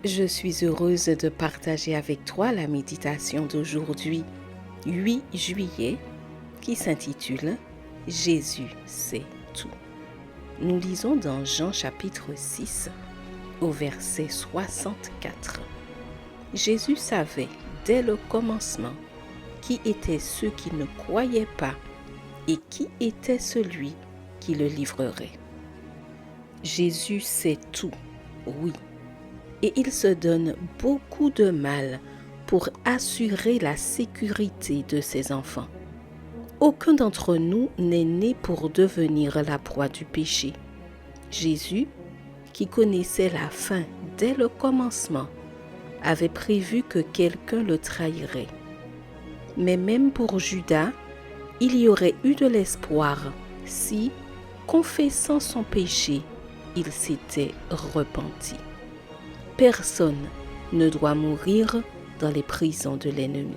Je suis heureuse de partager avec toi la méditation d'aujourd'hui, 8 juillet, qui s'intitule « Jésus sait tout ». Nous lisons dans Jean chapitre 6, au verset 64. Jésus savait dès le commencement qui étaient ceux qui ne croyaient pas et qui était celui qui le livrerait. Jésus sait tout, oui. Et il se donne beaucoup de mal pour assurer la sécurité de ses enfants. Aucun d'entre nous n'est né pour devenir la proie du péché. Jésus, qui connaissait la fin dès le commencement, avait prévu que quelqu'un le trahirait. Mais même pour Judas, il y aurait eu de l'espoir si, confessant son péché, il s'était repenti. Personne ne doit mourir dans les prisons de l'ennemi.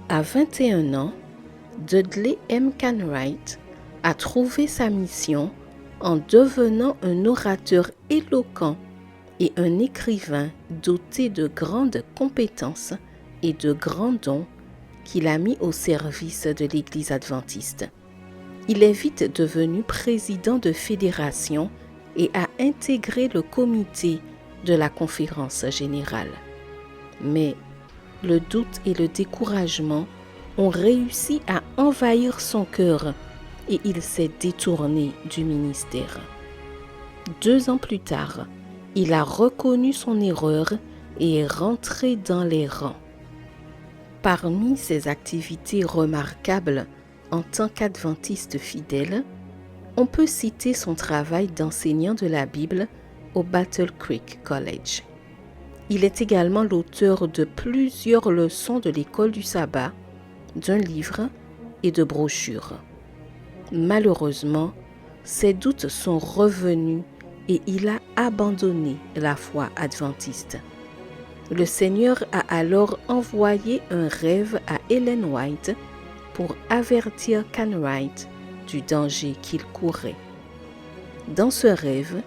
À 21 ans, Dudley M. Cartwright a trouvé sa mission en devenant un orateur éloquent et un écrivain doté de grandes compétences et de grands dons qu'il a mis au service de l'Église adventiste. Il est vite devenu président de fédération et a intégré le comité de la conférence générale. Mais le doute et le découragement ont réussi à envahir son cœur et il s'est détourné du ministère. 2 ans plus tard, il a reconnu son erreur et est rentré dans les rangs. Parmi ses activités remarquables en tant qu'adventiste fidèle, on peut citer son travail d'enseignant de la Bible au Battle Creek College. Il est également l'auteur de plusieurs leçons de l'école du sabbat, d'un livre et de brochures. Malheureusement, ses doutes sont revenus et il a abandonné la foi adventiste. Le Seigneur a alors envoyé un rêve à Ellen White pour avertir Cartwright du danger qu'il courait. Dans ce rêve,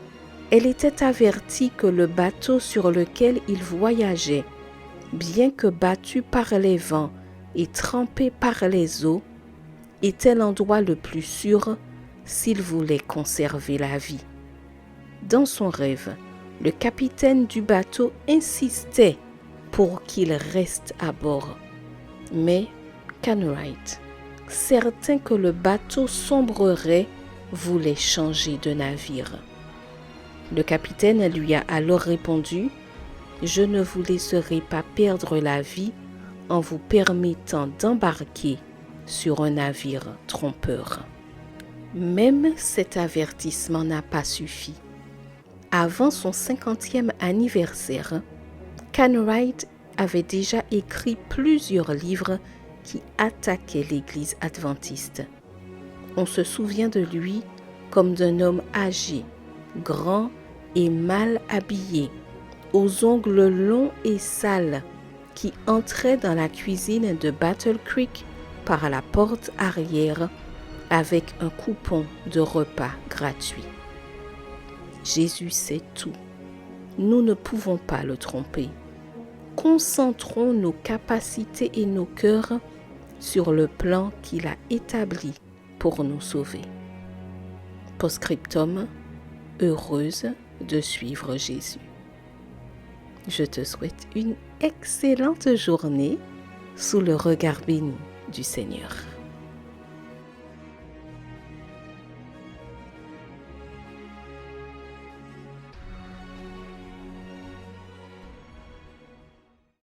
elle était avertie que le bateau sur lequel il voyageait, bien que battu par les vents et trempé par les eaux, était l'endroit le plus sûr s'il voulait conserver la vie. Dans son rêve, le capitaine du bateau insistait pour qu'il reste à bord. Mais Cartwright, certain que le bateau sombrerait, voulait changer de navire. Le capitaine lui a alors répondu « Je ne vous laisserai pas perdre la vie en vous permettant d'embarquer sur un navire trompeur. » Même cet avertissement n'a pas suffi. Avant son 50e anniversaire, Cartwright avait déjà écrit plusieurs livres qui attaquaient l'Église adventiste. On se souvient de lui comme d'un homme âgé, grand et mal habillé, aux ongles longs et sales, qui entrait dans la cuisine de Battle Creek par la porte arrière avec un coupon de repas gratuit. Jésus sait tout. Nous ne pouvons pas le tromper. Concentrons nos capacités et nos cœurs sur le plan qu'il a établi pour nous sauver. Post-scriptum, heureuse de suivre Jésus. Je te souhaite une excellente journée sous le regard béni du Seigneur.